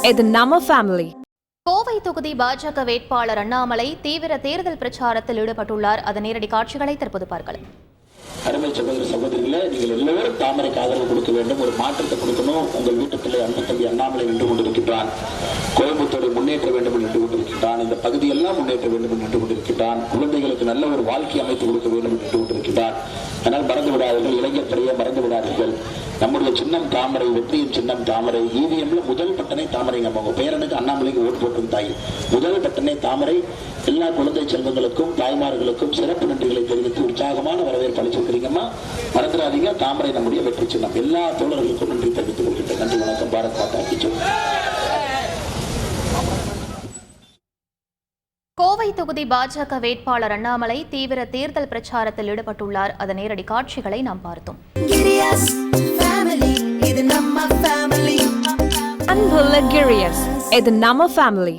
இது நம்ம ஃபேமிலி. கோவை தொகுதி பாஜக வேட்பாளர் அண்ணாமலை தீவிர தேர்தல் பிரச்சாரத்தில் ஈடுபட்டுள்ளார். அதன் நேரடி காட்சிகளை தற்போது பார்க்கலாம். அருமை சகோதர சகோதரிகளை நீங்கள் எல்லோரும் தாமரைக்கு ஆதரவு கொடுக்க வேண்டும். ஒரு மாற்றத்தை கொடுக்கணும். உங்கள் வீட்டு பிள்ளை அன்பு தம்பி அண்ணாமலை நின்று கொண்டிருக்கின்றான். கோயம்புத்தூரை முன்னேற்ற வேண்டும் என்று நின்று கொண்டிருக்கின்றான். இந்த பகுதியெல்லாம் முன்னேற்ற வேண்டும் என்று நின்று கொண்டிருக்கின்றான். குழந்தைகளுக்கு நல்ல ஒரு வாழ்க்கை அமைத்து கொடுக்க வேண்டும் என்று நின்று கொண்டிருக்கின்றான். ஆனால் மறந்து விடாதீர்கள், இளைஞர் படையை மறந்து விடாதீர்கள். நம்முடைய சின்னம் தாமரை, வெற்றியின் சின்னம் தாமரை. இவிஎம்ல முதல் பட்டனை தாமரை. நம்ம பேரனுக்கு அண்ணாமலைக்கு ஓட்டு போட்டிருந்தாய். முதல் பட்டனை தாமரை. எல்லா குழந்தை செல்வங்களுக்கும் தாய்மார்களுக்கும் சிறப்பு நன்றிகளை தெரிவித்து உற்சாகமான வரவேற்பு அளிச்சிருக்கிறீங்கம்மா. மறந்துடாதீங்க, தாமரை நம்முடைய வெற்றி சின்னம். எல்லா தோழர்களுக்கும் நன்றி தெரிவித்துக் கொள்கின்றேன். நன்றி, வணக்கம். பாரத் மாதா கி ஜெய். கோவை தொகுதி பாஜக வேட்பாளர் அண்ணாமலை தீவிர தேர்தல் பிரச்சாரத்தில் ஈடுபட்டுள்ளார். அதன் நேரடி காட்சிகளை நாம் பார்த்தோம். அன்புள்ள கிரியஸ், இது நம்ம ஃபேமிலி.